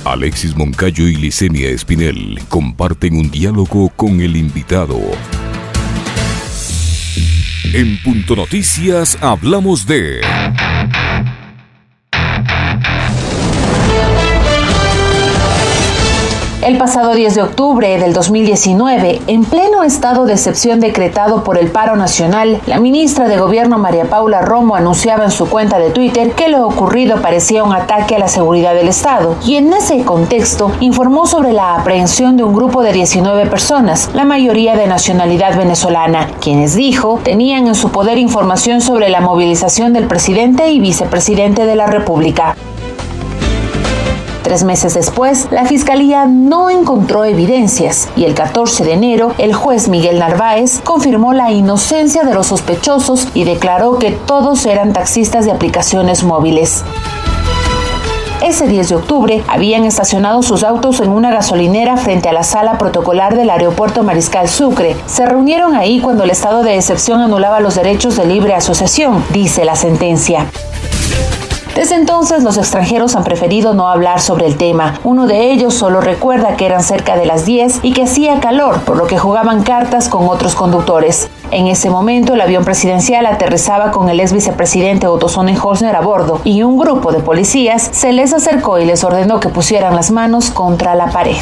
Alexis Moncayo y Licenia Espinel comparten un diálogo con el invitado. En Punto Noticias hablamos de... El pasado 10 de octubre del 2019, en pleno estado de excepción decretado por el paro nacional, la ministra de Gobierno María Paula Romo anunciaba en su cuenta de Twitter que lo ocurrido parecía un ataque a la seguridad del Estado y en ese contexto informó sobre la aprehensión de un grupo de 19 personas, la mayoría de nacionalidad venezolana, quienes dijo tenían en su poder información sobre la movilización del presidente y vicepresidente de la República. 3 meses después, la Fiscalía no encontró evidencias y el 14 de enero, el juez Miguel Narváez confirmó la inocencia de los sospechosos y declaró que todos eran taxistas de aplicaciones móviles. Ese 10 de octubre habían estacionado sus autos en una gasolinera frente a la sala protocolar del aeropuerto Mariscal Sucre. Se reunieron ahí cuando el estado de excepción anulaba los derechos de libre asociación, dice la sentencia. Desde entonces, los extranjeros han preferido no hablar sobre el tema. Uno de ellos solo recuerda que eran cerca de las 10 y que hacía calor, por lo que jugaban cartas con otros conductores. En ese momento, el avión presidencial aterrizaba con el ex vicepresidente Otto Sonnenholzer a bordo y un grupo de policías se les acercó y les ordenó que pusieran las manos contra la pared.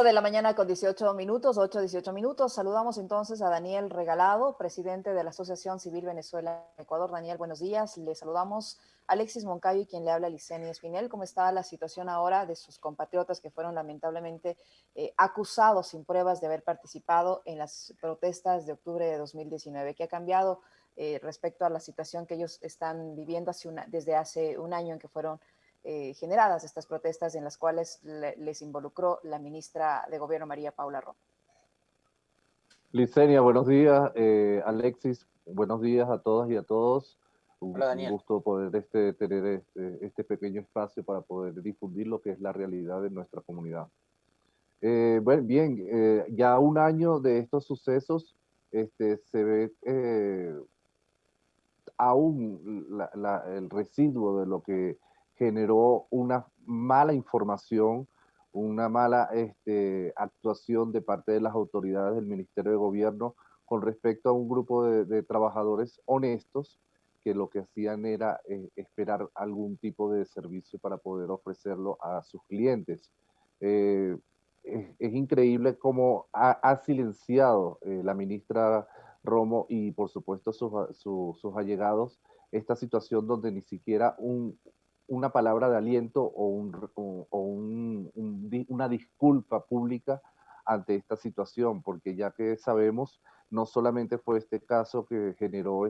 De la mañana con 18 minutos, 8:18 minutos. Saludamos entonces a Daniel Regalado, presidente de la Asociación Civil Venezuela-Ecuador. Daniel, buenos días. Le saludamos a Alexis Moncayo y quien le habla, Licenia Espinel. ¿Cómo está la situación ahora de sus compatriotas que fueron lamentablemente acusados sin pruebas de haber participado en las protestas de octubre de 2019? ¿Qué ha cambiado respecto a la situación que ellos están viviendo desde hace un año en que fueron generadas estas protestas en las cuales les involucró la ministra de Gobierno María Paula Romo? Licenia, buenos días. Alexis, buenos días a todas y a todos. Hola, Daniel. Un gusto poder tener este pequeño espacio para poder difundir lo que es la realidad de nuestra comunidad. Ya un año de estos sucesos se ve aún el residuo de lo que generó una mala información, una mala actuación de parte de las autoridades del Ministerio de Gobierno con respecto a un grupo de trabajadores honestos que lo que hacían era esperar algún tipo de servicio para poder ofrecerlo a sus clientes. Es increíble cómo ha silenciado la ministra Romo y por supuesto sus allegados esta situación donde ni siquiera una palabra de aliento una disculpa pública ante esta situación, porque ya que sabemos, no solamente fue este caso que generó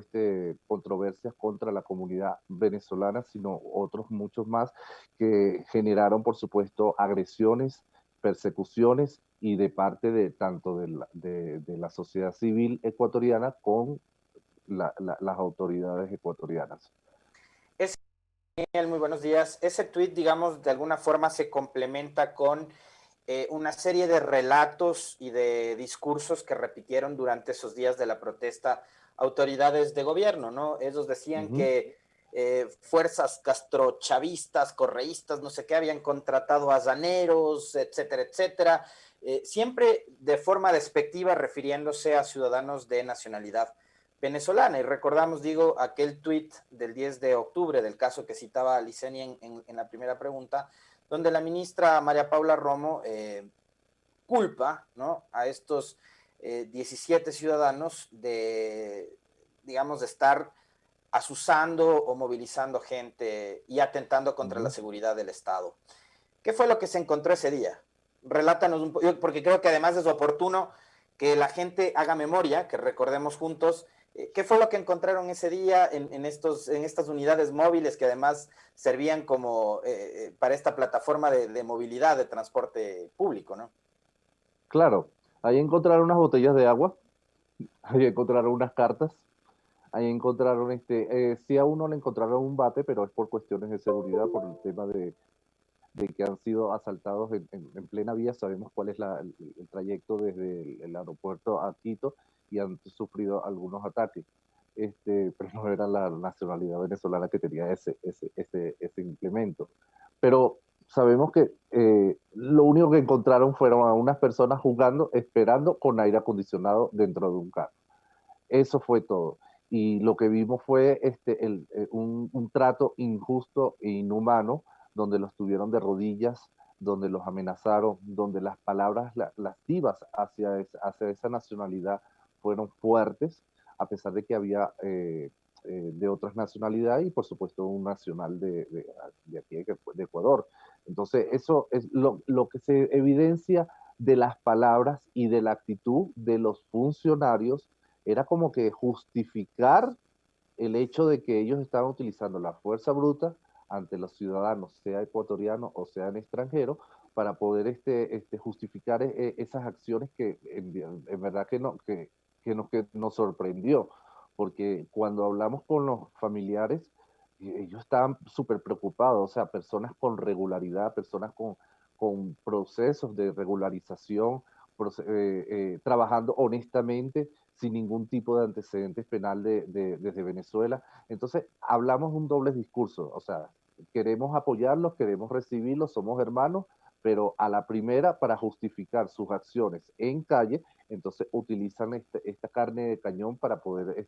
controversias contra la comunidad venezolana, sino otros muchos más que generaron, por supuesto, agresiones, persecuciones y de parte de tanto de la sociedad civil ecuatoriana con las autoridades ecuatorianas. Daniel, muy buenos días. Ese tuit, digamos, de alguna forma se complementa con una serie de relatos y de discursos que repitieron durante esos días de la protesta autoridades de gobierno, ¿no? Ellos decían que fuerzas castrochavistas, correístas, no sé qué, habían contratado a llaneros, etcétera, etcétera, siempre de forma despectiva refiriéndose a ciudadanos de nacionalidad venezolana. Y recordamos, digo, aquel tuit del 10 de octubre del caso que citaba Licenia en la primera pregunta, donde la ministra María Paula Romo culpa, ¿no?, a estos 17 ciudadanos de, digamos, de estar asusando o movilizando gente y atentando contra la seguridad del Estado. ¿Qué fue lo que se encontró ese día? Relátanos un poco, porque creo que además es oportuno que la gente haga memoria, que recordemos juntos qué fue lo que encontraron ese día en estas unidades móviles que además servían como para esta plataforma de movilidad, de transporte público, ¿no? Claro, ahí encontraron unas botellas de agua, ahí encontraron unas cartas, ahí encontraron, sí a uno le encontraron un bate, pero es por cuestiones de seguridad, por el tema de de que han sido asaltados en plena vía. Sabemos cuál es el trayecto desde el aeropuerto a Quito y han sufrido algunos ataques. Pero no era la nacionalidad venezolana que tenía ese implemento. Pero sabemos que lo único que encontraron fueron a unas personas jugando, esperando con aire acondicionado dentro de un carro. Eso fue todo. Y lo que vimos fue un trato injusto e inhumano, donde los tuvieron de rodillas, donde los amenazaron, donde las palabras lascivas hacia esa nacionalidad fueron fuertes, a pesar de que había de otras nacionalidades y por supuesto un nacional de aquí, de Ecuador. Entonces eso es lo que se evidencia de las palabras y de la actitud de los funcionarios. Era como que justificar el hecho de que ellos estaban utilizando la fuerza bruta ante los ciudadanos, sea ecuatorianos o sean extranjeros, para poder justificar esas acciones que en verdad que nos sorprendió, porque cuando hablamos con los familiares, ellos estaban súper preocupados, o sea, personas con regularidad, personas con procesos de regularización, trabajando honestamente, sin ningún tipo de antecedentes penal desde Venezuela. Entonces, hablamos un doble discurso, o sea, queremos apoyarlos, queremos recibirlos, somos hermanos, pero a la primera, para justificar sus acciones en calle, entonces utilizan esta carne de cañón para poder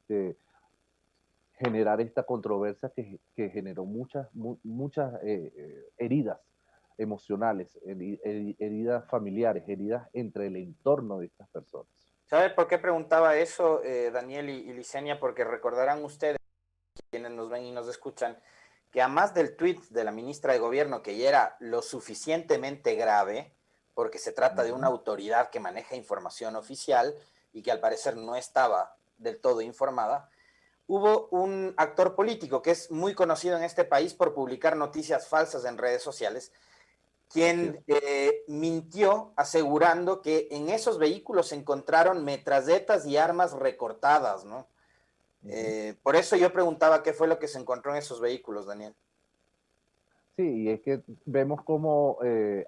generar esta controversia que generó muchas heridas emocionales, heridas familiares, heridas entre el entorno de estas personas. ¿Sabe por qué preguntaba eso, Daniel y Licenia? Porque recordarán ustedes, quienes nos ven y nos escuchan, que a más del tuit de la ministra de Gobierno, que ya era lo suficientemente grave, porque se trata de una autoridad que maneja información oficial y que al parecer no estaba del todo informada, hubo un actor político que es muy conocido en este país por publicar noticias falsas en redes sociales, quien mintió asegurando que en esos vehículos se encontraron metralletas y armas recortadas, ¿no? Por eso yo preguntaba qué fue lo que se encontró en esos vehículos, Daniel. Sí, y es que vemos como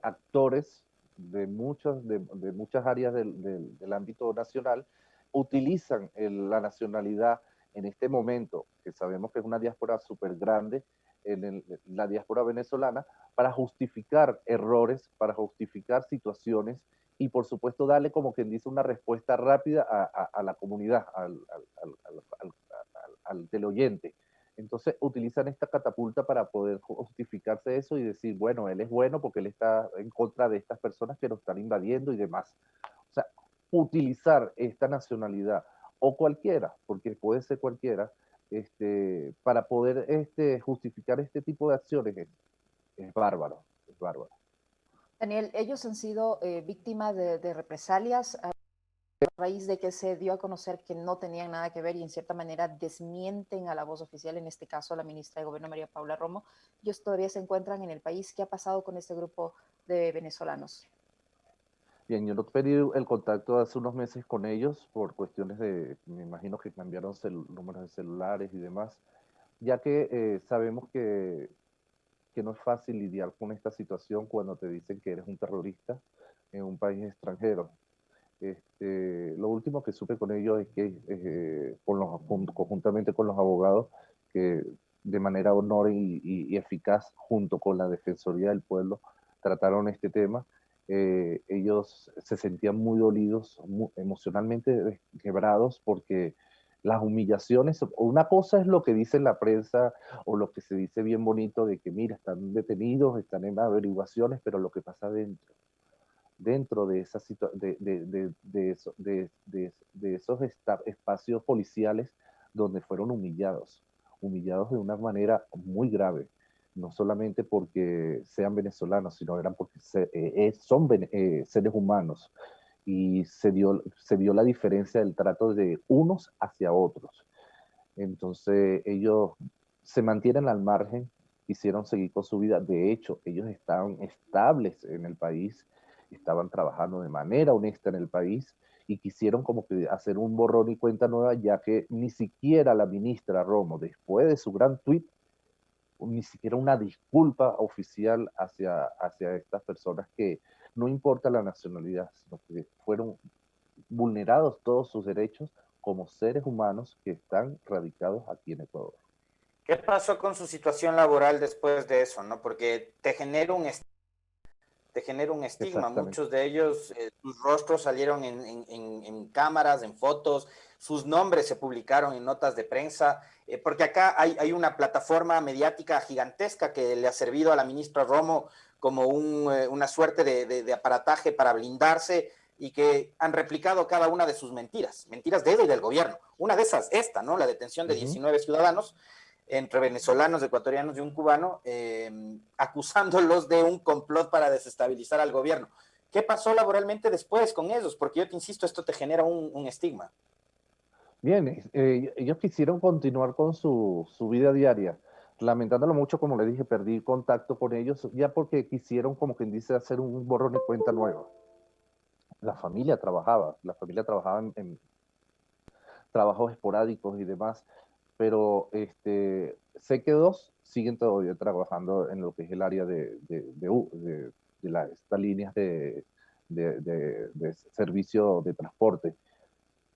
actores de muchas áreas del ámbito nacional utilizan la nacionalidad en este momento, que sabemos que es una diáspora súper grande, la diáspora venezolana, para justificar errores, para justificar situaciones y por supuesto darle, como quien dice, una respuesta rápida a la comunidad, al teleoyente. Entonces utilizan esta catapulta para poder justificarse eso y decir, bueno, él es bueno porque él está en contra de estas personas que nos están invadiendo y demás. O sea, utilizar esta nacionalidad o cualquiera, porque puede ser cualquiera, para poder justificar este tipo de acciones es bárbaro, es bárbaro. Daniel, ellos han sido víctimas de represalias a raíz de que se dio a conocer que no tenían nada que ver y en cierta manera desmienten a la voz oficial, en este caso la ministra de Gobierno María Paula Romo. Ellos todavía se encuentran en el país. ¿Qué ha pasado con este grupo de venezolanos? Bien, yo no pedí el contacto hace unos meses con ellos por cuestiones me imagino que cambiaron números de celulares y demás, ya que sabemos que no es fácil lidiar con esta situación cuando te dicen que eres un terrorista en un país extranjero. Lo último que supe con ellos es que conjuntamente con los abogados, que de manera honor y eficaz, junto con la Defensoría del Pueblo, trataron este tema. Ellos se sentían muy dolidos, emocionalmente quebrados, porque las humillaciones, una cosa es lo que dice la prensa o lo que se dice bien bonito de que mira, están detenidos, están en averiguaciones, pero lo que pasa dentro de, esa de esos espacios policiales donde fueron humillados de una manera muy grave, no solamente porque sean venezolanos, sino eran porque son seres humanos, y se vio la diferencia del trato de unos hacia otros. Entonces ellos se mantienen al margen, quisieron seguir con su vida. De hecho, ellos estaban estables en el país, estaban trabajando de manera honesta en el país y quisieron como que hacer un borrón y cuenta nueva, ya que ni siquiera la ministra Romo, después de su gran tuit, ni siquiera una disculpa oficial hacia estas personas que no importa la nacionalidad, sino que fueron vulnerados todos sus derechos como seres humanos que están radicados aquí en Ecuador. ¿Qué pasó con su situación laboral después de eso, no? Porque te genera un estigma. Muchos de ellos, sus rostros salieron en cámaras, en fotos, sus nombres se publicaron en notas de prensa, porque acá hay una plataforma mediática gigantesca que le ha servido a la ministra Romo como una suerte de aparataje para blindarse y que han replicado cada una de sus mentiras de ella y del gobierno. Una de esas, esta, ¿no? La detención de 19 ciudadanos, entre venezolanos, ecuatorianos y un cubano, acusándolos de un complot para desestabilizar al gobierno. ¿Qué pasó laboralmente después con ellos? Porque yo te insisto, esto te genera un estigma. Bien, ellos quisieron continuar con su vida diaria. Lamentándolo mucho, como le dije, perdí contacto con ellos ya porque quisieron, como quien dice, hacer un borrón y cuenta nueva. La familia trabajaba en trabajos esporádicos y demás, pero sé que dos siguen todavía trabajando en lo que es el área de estas líneas de servicio de transporte.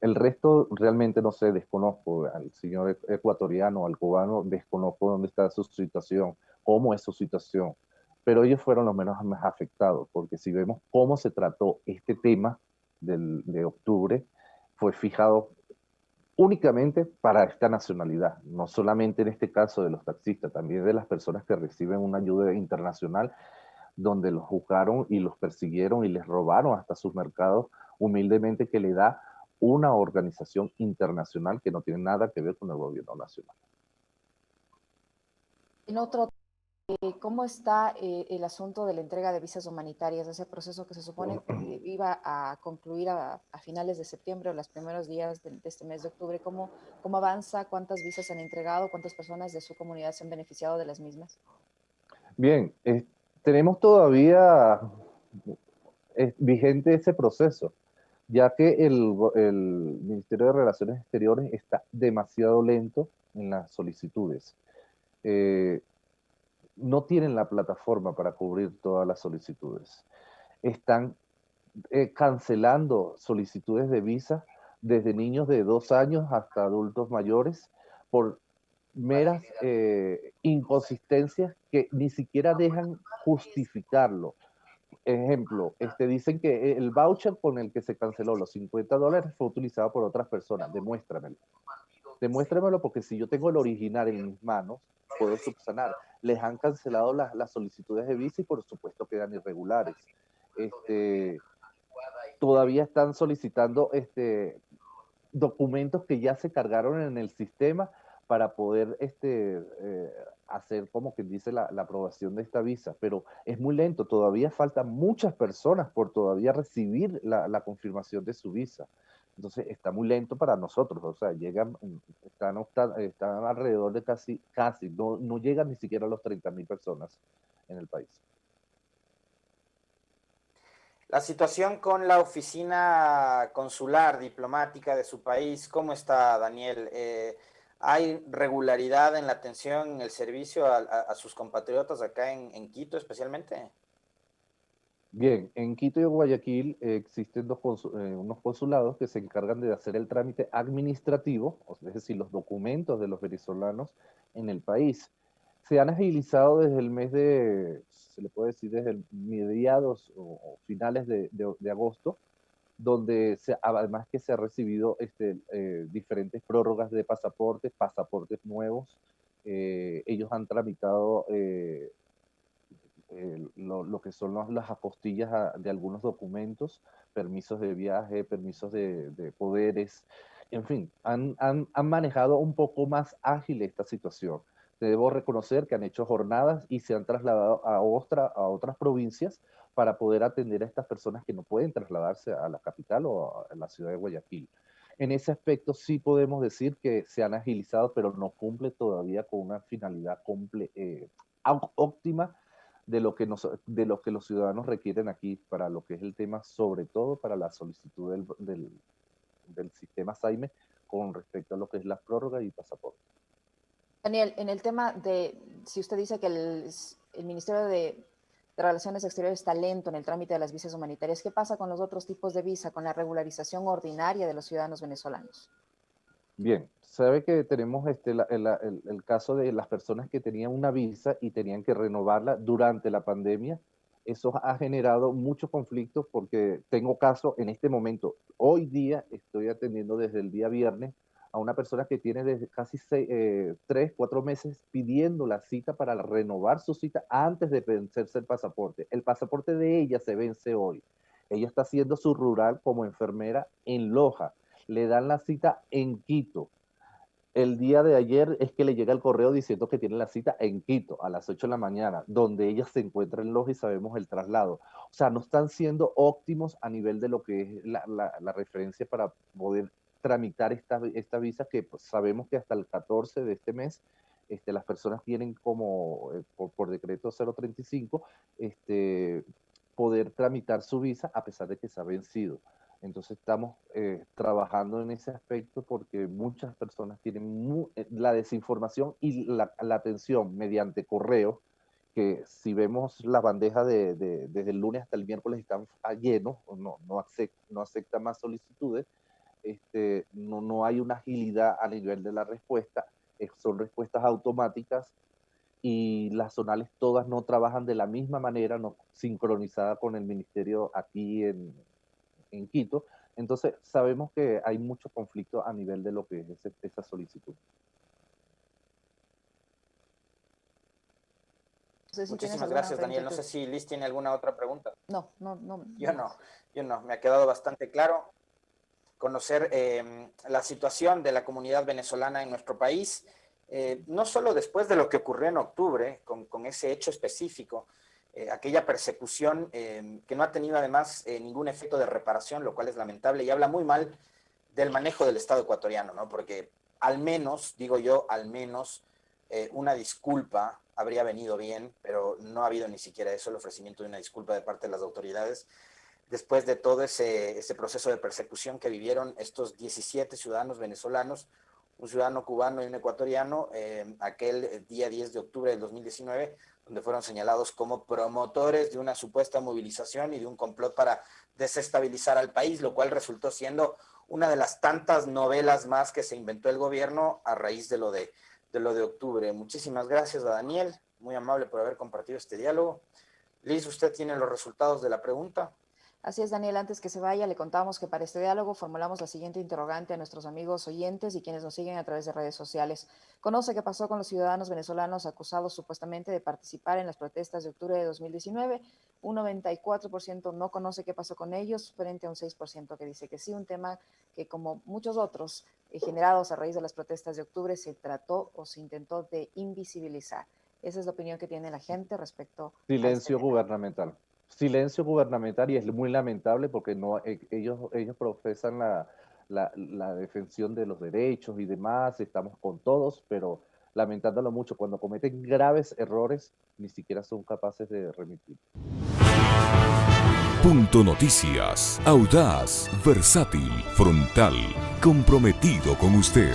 El resto realmente no sé, desconozco al señor ecuatoriano, al cubano, desconozco dónde está su situación, cómo es su situación, pero ellos fueron los menos más afectados, porque si vemos cómo se trató este tema de octubre, fue fijado únicamente para esta nacionalidad, no solamente en este caso de los taxistas, también de las personas que reciben una ayuda internacional, donde los juzgaron y los persiguieron y les robaron hasta sus mercados, humildemente que le da una organización internacional que no tiene nada que ver con el gobierno nacional. En otro, ¿cómo está el asunto de la entrega de visas humanitarias? Ese proceso que se supone iba a concluir a finales de septiembre o los primeros días de este mes de octubre. ¿Cómo avanza? ¿Cuántas visas se han entregado? ¿Cuántas personas de su comunidad se han beneficiado de las mismas? Bien, tenemos todavía vigente ese proceso, ya que el Ministerio de Relaciones Exteriores está demasiado lento en las solicitudes. No tienen la plataforma para cubrir todas las solicitudes. Están cancelando solicitudes de visa desde niños de 2 años hasta adultos mayores por meras inconsistencias que ni siquiera dejan justificarlo. Ejemplo, dicen que el voucher con el que se canceló los $50 fue utilizado por otras personas. Demuéstramelo. Demuéstramelo, porque si yo tengo el original en mis manos, puedo subsanar. Les han cancelado las solicitudes de visa y por supuesto quedan irregulares. Todavía están solicitando documentos que ya se cargaron en el sistema para poder hacer, como quien dice, la aprobación de esta visa, pero es muy lento, todavía faltan muchas personas por todavía recibir la confirmación de su visa. Entonces está muy lento para nosotros, o sea, están alrededor de casi no llegan ni siquiera a los 30.000 personas en el país. La situación con la oficina consular diplomática de su país, ¿cómo está, Daniel? ¿Hay regularidad en la atención, en el servicio a sus compatriotas acá en Quito especialmente? Bien, en Quito y Guayaquil existen unos consulados que se encargan de hacer el trámite administrativo, es decir, los documentos de los venezolanos en el país. Se han agilizado desde el mes se le puede decir desde mediados o finales de agosto, donde además que se ha recibido diferentes prórrogas de pasaportes nuevos. Ellos han tramitado lo que son las apostillas de algunos documentos, permisos de viaje, permisos de poderes, en fin, han manejado un poco más ágil esta situación. Debo reconocer que han hecho jornadas y se han trasladado a otras provincias para poder atender a estas personas que no pueden trasladarse a la capital o a la ciudad de Guayaquil. En ese aspecto sí podemos decir que se han agilizado, pero no cumple todavía con una finalidad óptima de lo que los ciudadanos requieren aquí para lo que es el tema, sobre todo para la solicitud del sistema SAIME con respecto a lo que es la prórroga y pasaporte. Daniel, en el tema de, si usted dice que el Ministerio de Relaciones Exteriores está lento en el trámite de las visas humanitarias, ¿qué pasa con los otros tipos de visa, con la regularización ordinaria de los ciudadanos venezolanos? Bien, sabe que tenemos el caso de las personas que tenían una visa y tenían que renovarla durante la pandemia. Eso ha generado muchos conflictos porque tengo caso en este momento. Hoy día estoy atendiendo desde el día viernes a una persona que tiene desde casi 3, 4 meses pidiendo la cita para renovar su cita antes de vencerse el pasaporte. El pasaporte de ella se vence hoy. Ella está haciendo su rural como enfermera en Loja. Le dan la cita en Quito. El día de ayer es que le llega el correo diciendo que tiene la cita en Quito a las 8 de la mañana, donde ella se encuentra en Loja y sabemos el traslado. O sea, no están siendo óptimos a nivel de lo que es la referencia para poder tramitar esta visa, que pues, sabemos que hasta el 14 de este mes las personas tienen como, por decreto 035, poder tramitar su visa a pesar de que se ha vencido. Entonces estamos trabajando en ese aspecto porque muchas personas tienen la desinformación y la atención mediante correo, que si vemos la bandeja desde el lunes hasta el miércoles están llenos, no acepta más solicitudes, no hay una agilidad a nivel de la respuesta, son respuestas automáticas y las zonales todas no trabajan de la misma manera, no sincronizada con el ministerio aquí en Quito. Entonces sabemos que hay mucho conflicto a nivel de lo que es esa solicitud. Muchísimas gracias, Daniel. No sé si Liz tiene alguna otra pregunta. No. Yo no. Me ha quedado bastante claro conocer la situación de la comunidad venezolana en nuestro país, no solo después de lo que ocurrió en octubre, con ese hecho específico, aquella persecución que no ha tenido además ningún efecto de reparación, lo cual es lamentable y habla muy mal del manejo del Estado ecuatoriano, ¿no? Porque al menos, digo yo, una disculpa habría venido bien, pero no ha habido ni siquiera eso, el ofrecimiento de una disculpa de parte de las autoridades, después de todo ese proceso de persecución que vivieron estos 17 ciudadanos venezolanos, un ciudadano cubano y un ecuatoriano, aquel día 10 de octubre del 2019, donde fueron señalados como promotores de una supuesta movilización y de un complot para desestabilizar al país, lo cual resultó siendo una de las tantas novelas más que se inventó el gobierno a raíz de lo de octubre. Muchísimas gracias a Daniel, muy amable por haber compartido este diálogo. Liz, ¿usted tiene los resultados de la pregunta? Así es, Daniel, antes que se vaya, le contamos que para este diálogo formulamos la siguiente interrogante a nuestros amigos oyentes y quienes nos siguen a través de redes sociales. ¿Conoce qué pasó con los ciudadanos venezolanos acusados supuestamente de participar en las protestas de octubre de 2019? Un 94% no conoce qué pasó con ellos, frente a un 6% que dice que sí, un tema que como muchos otros generados a raíz de las protestas de octubre se trató o se intentó de invisibilizar. Esa es la opinión que tiene la gente respecto a silencio gubernamental. Silencio gubernamental, y es muy lamentable porque ellos profesan la defensión de los derechos y demás, estamos con todos, pero lamentándolo mucho, cuando cometen graves errores ni siquiera son capaces de remitir. Punto Noticias, audaz, versátil, frontal, comprometido con usted.